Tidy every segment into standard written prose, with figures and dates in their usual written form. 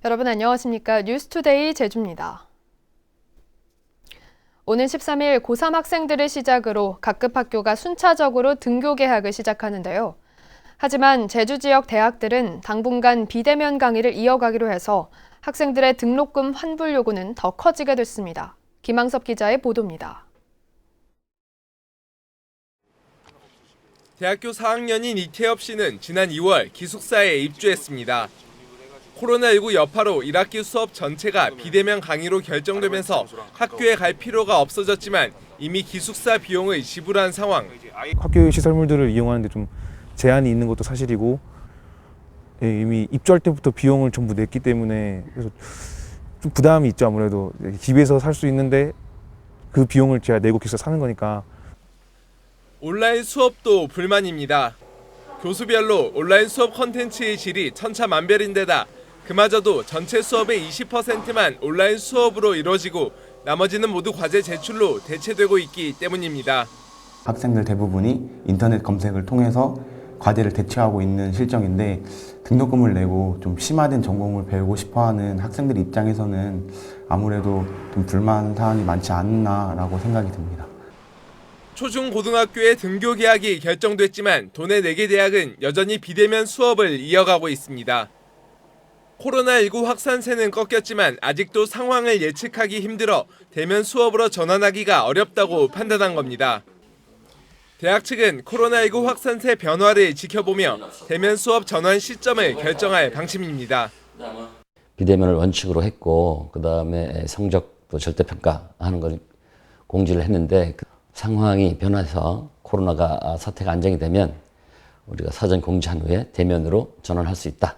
여러분 안녕하십니까? 뉴스투데이 제주입니다. 오는 13일 고3 학생들을 시작으로 각급 학교가 순차적으로 등교 개학을 시작하는데요. 하지만 제주 지역 대학들은 당분간 비대면 강의를 이어가기로 해서 학생들의 등록금 환불 요구는 더 커지게 됐습니다. 김항섭 기자의 보도입니다. 대학교 4학년인 이태엽 씨는 지난 2월 기숙사에 입주했습니다. 코로나19 여파로 1학기 수업 전체가 비대면 강의로 결정되면서 학교에 갈 필요가 없어졌지만 이미 기숙사 비용을 지불한 상황. 학교의 시설물들을 이용하는데 좀 제한이 있는 것도 사실이고 이미 입주할 때부터 비용을 전부 냈기 때문에 그래서 좀 부담이 있죠. 아무래도 집에서 살 수 있는데 그 비용을 제가 내고 기숙사 사는 거니까. 온라인 수업도 불만입니다. 교수별로 온라인 수업 콘텐츠의 질이 천차만별인데다 그마저도 전체 수업의 20%만 온라인 수업으로 이루어지고 나머지는 모두 과제 제출로 대체되고 있기 때문입니다. 학생들 대부분이 인터넷 검색을 통해서 과제를 대체하고 있는 실정인데 등록금을 내고 좀 심화된 전공을 배우고 싶어하는 학생들 입장에서는 아무래도 좀 불만 사항이 많지 않나라고 생각이 듭니다. 초중고등학교의 등교 개학이 결정됐지만 도내 4개 대학은 여전히 비대면 수업을 이어가고 있습니다. 코로나19 확산세는 꺾였지만 아직도 상황을 예측하기 힘들어 대면 수업으로 전환하기가 어렵다고 판단한 겁니다. 대학 측은 코로나19 확산세 변화를 지켜보며 대면 수업 전환 시점을 결정할 방침입니다. 비대면을 원칙으로 했고 그다음에 성적도 절대평가하는 걸 공지를 했는데 그 상황이 변해서 코로나가 사태가 안정이 되면 우리가 사전 공지한 후에 대면으로 전환할 수 있다.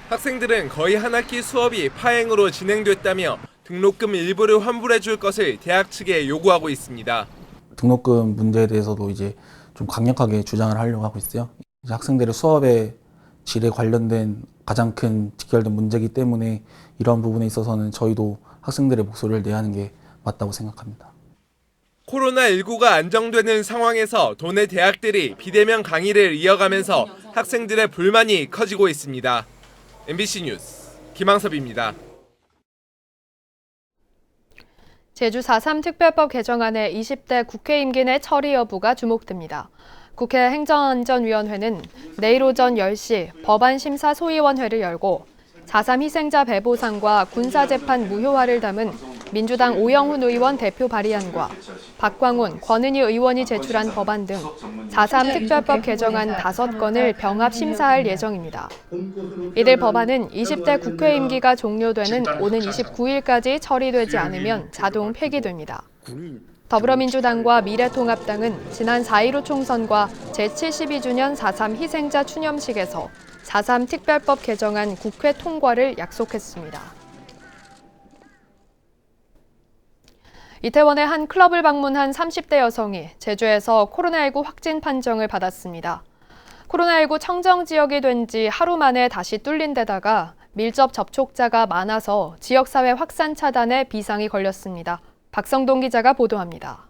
학생들은 거의 한 학기 수업이 파행으로 진행됐다며 등록금 일부를 환불해 줄 것을 대학 측에 요구하고 있습니다. 등록금 문제에 대해서도 이제 좀 강력하게 주장을 하려고 하고 있어요. 이제 학생들의 수업의 질에 관련된 가장 큰 직결된 문제이기 때문에 이런 부분에 있어서는 저희도 학생들의 목소리를 내야 하는 게 맞다고 생각합니다. 코로나19가 안정되는 상황에서 도내 대학들이 비대면 강의를 이어가면서 학생들의 불만이 커지고 있습니다. MBC 뉴스 김항섭입니다. 제주 4.3 특별법 개정안의 20대 국회 임기 내 처리 여부가 주목됩니다. 국회 행정안전위원회는 내일 오전 10시 법안심사소위원회를 열고 4.3 희생자 배보상과 군사재판 무효화를 담은 민주당 오영훈 의원 대표 발의안과 박광훈, 권은희 의원이 제출한 법안 등 4.3 특별법 개정안 5건을 병합 심사할 예정입니다. 이들 법안은 20대 국회 임기가 종료되는 오는 29일까지 처리되지 않으면 자동 폐기됩니다. 더불어민주당과 미래통합당은 지난 4.15 총선과 제72주년 4.3 희생자 추념식에서 4.3 특별법 개정안 국회 통과를 약속했습니다. 이태원의 한 클럽을 방문한 30대 여성이 제주에서 코로나19 확진 판정을 받았습니다. 코로나19 청정 지역이 된 지 하루 만에 다시 뚫린 데다가 밀접 접촉자가 많아서 지역사회 확산 차단에 비상이 걸렸습니다. 박성동 기자가 보도합니다.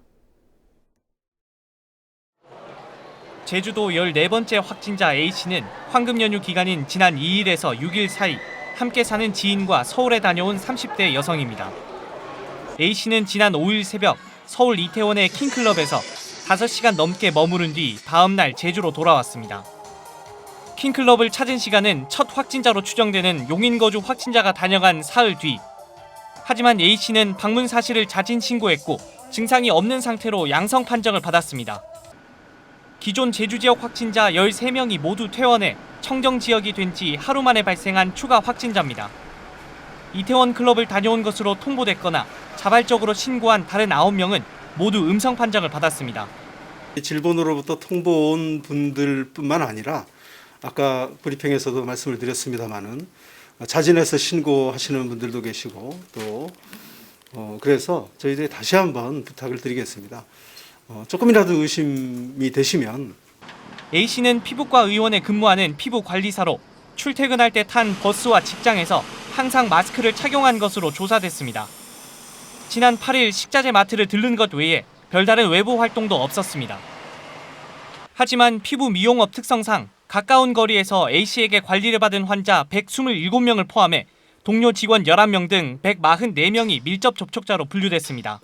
제주도 14번째 확진자 A씨는 황금 연휴 기간인 지난 2일에서 6일 사이 함께 사는 지인과 서울에 다녀온 30대 여성입니다. A씨는 지난 5일 새벽 서울 이태원의 킹클럽에서 5시간 넘게 머무른 뒤 다음 날 제주로 돌아왔습니다. 킹클럽을 찾은 시간은 첫 확진자로 추정되는 용인거주 확진자가 다녀간 사흘 뒤. 하지만 A씨는 방문 사실을 자진 신고했고 증상이 없는 상태로 양성 판정을 받았습니다. 기존 제주 지역 확진자 13명이 모두 퇴원해 청정 지역이 된 지 하루 만에 발생한 추가 확진자입니다. 이태원 클럽을 다녀온 것으로 통보됐거나 자발적으로 신고한 다른 9명은 모두 음성 판정을 받았습니다. 질본으로부터 통보 온 분들뿐만 아니라 아까 브리핑에서도 말씀을 드렸습니다마는 자진해서 신고하시는 분들도 계시고 또 그래서 저희들이 다시 한번 부탁을 드리겠습니다. 조금이라도 의심이 되시면 A씨는 피부과 의원에 근무하는 피부관리사로 출퇴근할 때 탄 버스와 직장에서 항상 마스크를 착용한 것으로 조사됐습니다. 지난 8일 식자재 마트를 들른 것 외에 별다른 외부 활동도 없었습니다. 하지만 피부 미용업 특성상 가까운 거리에서 A씨에게 관리를 받은 환자 127명을 포함해 동료 직원 11명 등 144명이 밀접 접촉자로 분류됐습니다.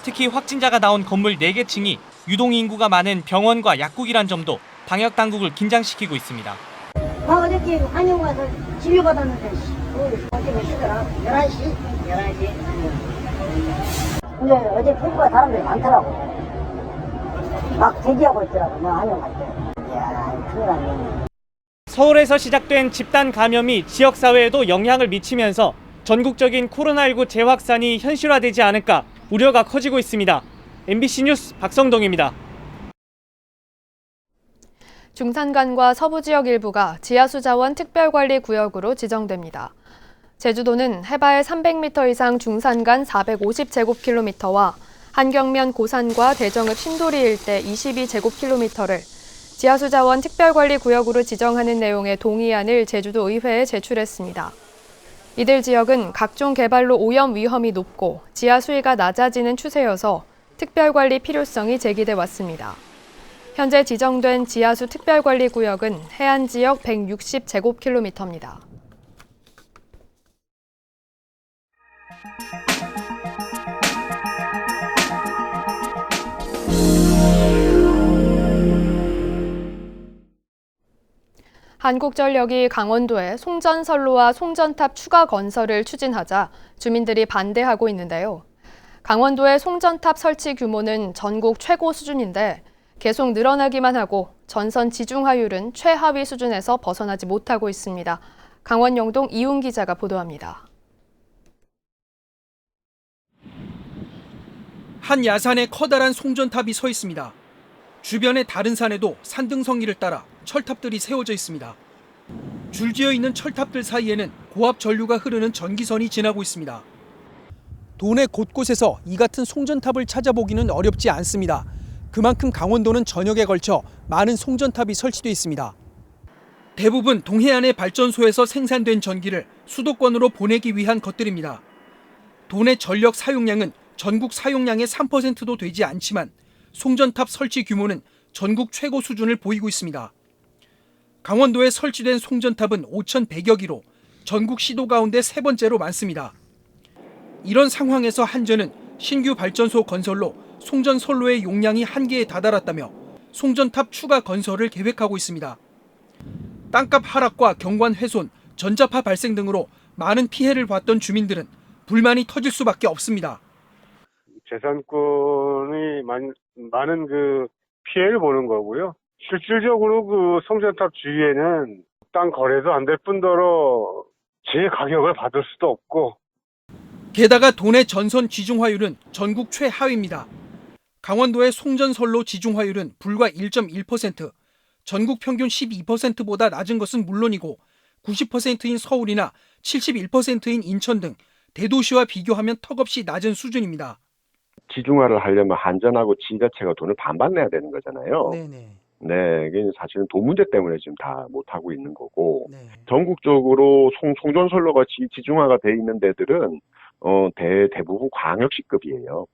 특히 확진자가 나온 건물 4개 층이 유동 인구가 많은 병원과 약국이란 점도 방역 당국을 긴장시키고 있습니다. 어저께 한의원 가서 진료 받았는데 어제 몇 시더라? 11시? 11시? 근데 어제 피부가 사람들이 많더라고. 막 대기하고 있더라고. 내가 한의원 갈 때. 이야, 큰일 났네. 서울에서 시작된 집단 감염이 지역사회에도 영향을 미치면서 전국적인 코로나19 재확산이 현실화되지 않을까 우려가 커지고 있습니다. MBC 뉴스 박성동입니다. 중산간과 서부 지역 일부가 지하수자원 특별관리구역으로 지정됩니다. 제주도는 해발 300m 이상 중산간 450제곱킬로미터와 한경면 고산과 대정읍 신도리 일대 22제곱킬로미터를 지하수자원 특별관리구역으로 지정하는 내용의 동의안을 제주도 의회에 제출했습니다. 이들 지역은 각종 개발로 오염 위험이 높고 지하 수위가 낮아지는 추세여서 특별관리 필요성이 제기돼 왔습니다. 현재 지정된 지하수 특별관리구역은 해안지역 160제곱킬로미터입니다. 한국전력이 강원도에 송전선로와 송전탑 추가 건설을 추진하자 주민들이 반대하고 있는데요. 강원도의 송전탑 설치 규모는 전국 최고 수준인데 계속 늘어나기만 하고 전선 지중화율은 최하위 수준에서 벗어나지 못하고 있습니다. 강원 영동 이훈 기자가 보도합니다. 한 야산에 커다란 송전탑이 서 있습니다. 주변의 다른 산에도 산등성이를 따라 철탑들이 세워져 있습니다. 줄지어 있는 철탑들 사이에는 고압 전류가 흐르는 전기선이 지나고 있습니다. 도내 곳곳에서 이 같은 송전탑을 찾아보기는 어렵지 않습니다. 그만큼 강원도는 전역에 걸쳐 많은 송전탑이 설치돼 있습니다. 대부분 동해안의 발전소에서 생산된 전기를 수도권으로 보내기 위한 것들입니다. 도내 전력 사용량은 전국 사용량의 3%도 되지 않지만 송전탑 설치 규모는 전국 최고 수준을 보이고 있습니다. 강원도에 설치된 송전탑은 5,100여 기로 전국 시도 가운데 세 번째로 많습니다. 이런 상황에서 한전은 신규 발전소 건설로 송전선로의 용량이 한계에 다다랐다며 송전탑 추가 건설을 계획하고 있습니다. 땅값 하락과 경관 훼손, 전자파 발생 등으로 많은 피해를 봤던 주민들은 불만이 터질 수밖에 없습니다. 재산권이 많은 피해를 보는 거고요. 실질적으로 송전탑 주위에는 땅 거래도 안 될 뿐더러 제 가격을 받을 수도 없고. 게다가 도내 전선 지중화율은 전국 최하위입니다. 강원도의 송전선로 지중화율은 불과 1.1%, 전국 평균 12%보다 낮은 것은 물론이고 90%인 서울이나 71%인 인천 등 대도시와 비교하면 턱없이 낮은 수준입니다. 지중화를 하려면 한전하고 지자체가 돈을 반반 내야 되는 거잖아요. 네네. 네, 이게 사실은 돈 문제 때문에 지금 다 못하고 있는 거고, 네. 전국적으로 송전선로가 지중화가 돼 있는 데들은 대부분 광역시급이에요.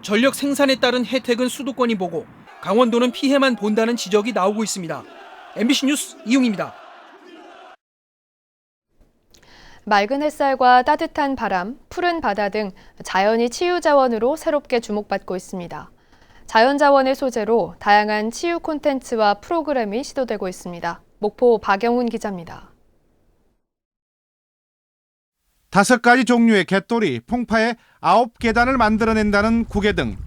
전력 생산에 따른 혜택은 수도권이 보고 강원도는 피해만 본다는 지적이 나오고 있습니다. MBC 뉴스 이용입니다. 맑은 햇살과 따뜻한 바람, 푸른 바다 등 자연이 치유 자원으로 새롭게 주목받고 있습니다. 자연 자원을 소재로 다양한 치유 콘텐츠와 프로그램이 시도되고 있습니다. 목포 박영훈 기자입니다. 5가지 종류의 갯돌이 풍파에 9계단을 만들어낸다는 구개 등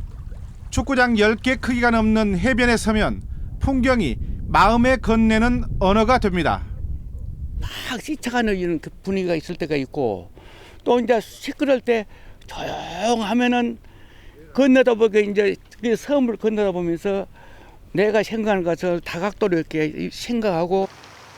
축구장 10개 크기가 넘는 해변에 서면 풍경이 마음에 건네는 언어가 됩니다. 막 시차가는 이런 그 분위기가 있을 때가 있고 또 이제 시끄러울 때 조용하면은 건너다 보게 이제 그 섬을 건너다 보면서 내가 생각하는 것을 다각도로 이렇게 생각하고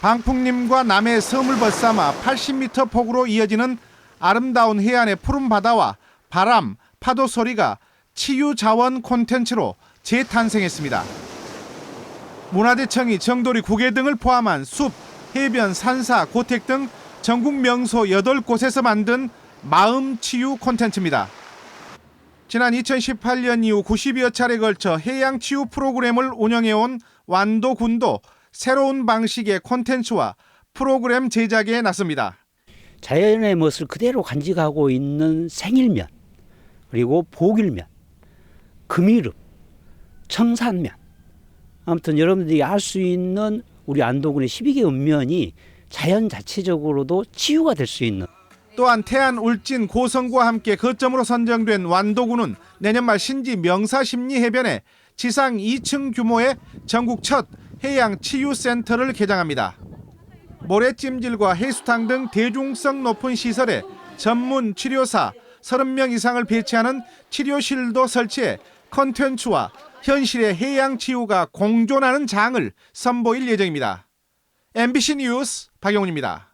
방풍림과 남해 섬을 벗삼아 80m 폭으로 이어지는 아름다운 해안의 푸른 바다와 바람, 파도 소리가 치유 자원 콘텐츠로 재탄생했습니다. 문화재청이 정돌이 구개 등을 포함한 숲, 해변, 산사, 고택 등 전국 명소 8곳에서 만든 마음 치유 콘텐츠입니다. 지난 2018년 이후 90여 차례 걸쳐 해양 치유 프로그램을 운영해온 완도군도 새로운 방식의 콘텐츠와 프로그램 제작에 나섭니다. 자연의 멋을 그대로 간직하고 있는 생일면, 그리고 복일면, 금이름, 청산면, 아무튼 여러분들이 알 수 있는 우리 안도군의 12개 읍면이 자연 자체적으로도 치유가 될 수 있는. 또한 태안, 울진, 고성과 함께 거점으로 선정된 완도군은 내년 말 신지 명사심리 해변에 지상 2층 규모의 전국 첫 해양 치유센터를 개장합니다. 모래찜질과 해수탕 등 대중성 높은 시설에 전문 치료사 30명 이상을 배치하는 치료실도 설치해 컨텐츠와 현실의 해양 치유가 공존하는 장을 선보일 예정입니다. MBC 뉴스 박영훈입니다.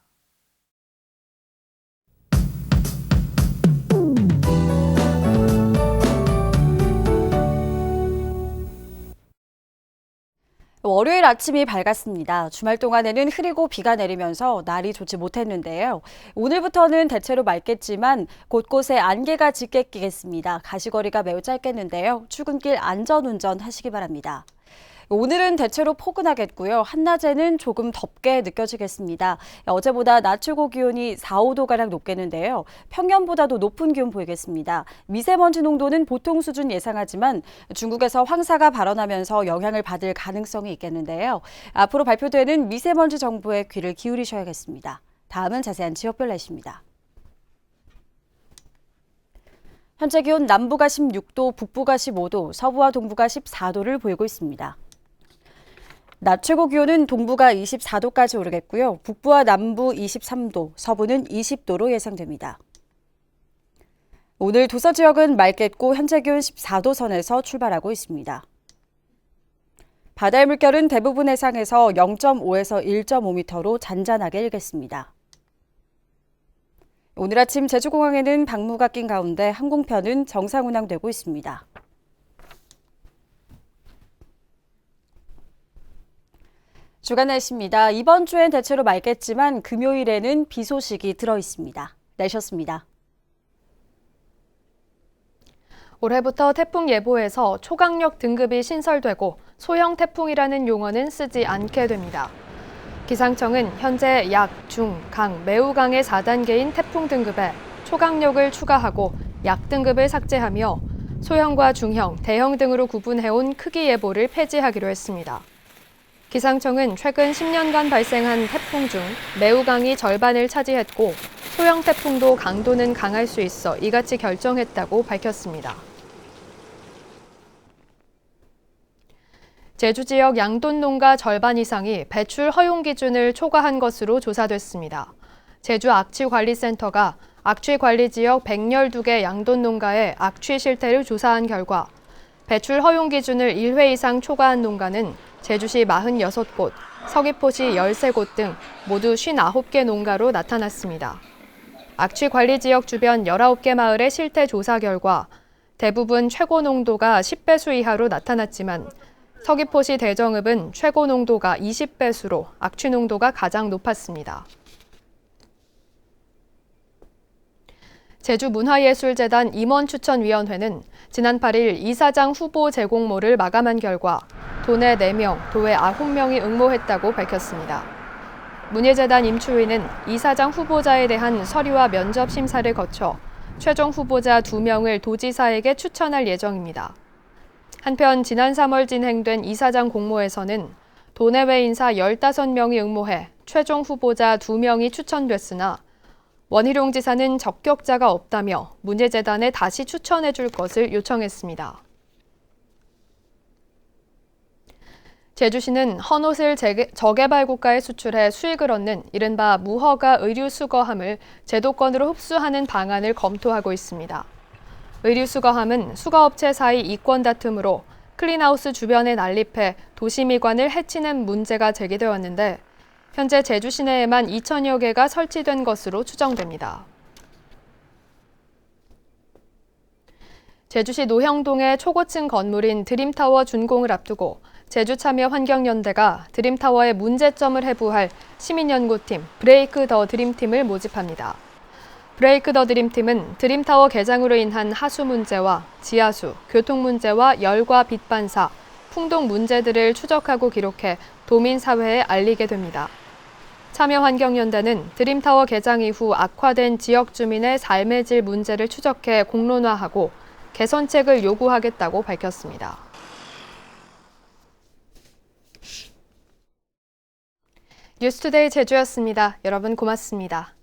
월요일 아침이 밝았습니다. 주말 동안에는 흐리고 비가 내리면서 날이 좋지 못했는데요. 오늘부터는 대체로 맑겠지만 곳곳에 안개가 짙게 끼겠습니다. 가시거리가 매우 짧겠는데요. 출근길 안전운전 하시기 바랍니다. 오늘은 대체로 포근하겠고요. 한낮에는 조금 덥게 느껴지겠습니다. 어제보다 낮 최고 기온이 4, 5도가량 높겠는데요. 평년보다도 높은 기온 보이겠습니다. 미세먼지 농도는 보통 수준 예상하지만 중국에서 황사가 발원하면서 영향을 받을 가능성이 있겠는데요. 앞으로 발표되는 미세먼지 정보에 귀를 기울이셔야겠습니다. 다음은 자세한 지역별 날씨입니다. 현재 기온 남부가 16도, 북부가 15도, 서부와 동부가 14도를 보이고 있습니다. 낮 최고 기온은 동부가 24도까지 오르겠고요. 북부와 남부 23도, 서부는 20도로 예상됩니다. 오늘 도서 지역은 맑겠고 현재 기온 14도 선에서 출발하고 있습니다. 바다의 물결은 대부분 해상에서 0.5에서 1.5m로 잔잔하게 일겠습니다. 오늘 아침 제주공항에는 방무가 낀 가운데 항공편은 정상 운항되고 있습니다. 주간 날씨입니다. 이번 주엔 대체로 맑겠지만 금요일에는 비 소식이 들어 있습니다. 날씨였습니다. 올해부터 태풍 예보에서 초강력 등급이 신설되고 소형 태풍이라는 용어는 쓰지 않게 됩니다. 기상청은 현재 약, 중, 강, 매우 강의 4단계인 태풍 등급에 초강력을 추가하고 약 등급을 삭제하며 소형과 중형, 대형 등으로 구분해온 크기 예보를 폐지하기로 했습니다. 기상청은 최근 10년간 발생한 태풍 중 매우 강이 절반을 차지했고 소형 태풍도 강도는 강할 수 있어 이같이 결정했다고 밝혔습니다. 제주 지역 양돈 농가 절반 이상이 배출 허용 기준을 초과한 것으로 조사됐습니다. 제주 악취관리센터가 악취관리지역 112개 양돈 농가의 악취 실태를 조사한 결과 배출 허용 기준을 1회 이상 초과한 농가는 제주시 46곳, 서귀포시 13곳 등 모두 59개 농가로 나타났습니다. 악취관리지역 주변 19개 마을의 실태 조사 결과 대부분 최고 농도가 10배수 이하로 나타났지만 서귀포시 대정읍은 최고 농도가 20배수로 악취 농도가 가장 높았습니다. 제주문화예술재단 임원추천위원회는 지난 8일 이사장 후보 제공모를 마감한 결과 도내 4명, 도외 9명이 응모했다고 밝혔습니다. 문예재단 임추위는 이사장 후보자에 대한 서류와 면접 심사를 거쳐 최종 후보자 2명을 도지사에게 추천할 예정입니다. 한편 지난 3월 진행된 이사장 공모에서는 도내외 인사 15명이 응모해 최종 후보자 2명이 추천됐으나 원희룡 지사는 적격자가 없다며 문예재단에 다시 추천해 줄 것을 요청했습니다. 제주시는 헌옷을 저개발 국가에 수출해 수익을 얻는 이른바 무허가 의류수거함을 제도권으로 흡수하는 방안을 검토하고 있습니다. 의류수거함은 수거업체 사이 이권 다툼으로 클린하우스 주변에 난립해 도시미관을 해치는 문제가 제기되었는데 현재 제주 시내에만 2,000여 개가 설치된 것으로 추정됩니다. 제주시 노형동의 초고층 건물인 드림타워 준공을 앞두고 제주참여환경연대가 드림타워의 문제점을 해부할 시민연구팀 브레이크 더 드림팀을 모집합니다. 브레이크 더 드림팀은 드림타워 개장으로 인한 하수 문제와 지하수, 교통 문제와 열과 빛 반사, 풍동 문제들을 추적하고 기록해 도민 사회에 알리게 됩니다. 참여환경연대는 드림타워 개장 이후 악화된 지역 주민의 삶의 질 문제를 추적해 공론화하고 개선책을 요구하겠다고 밝혔습니다. 뉴스투데이 제주였습니다. 여러분 고맙습니다.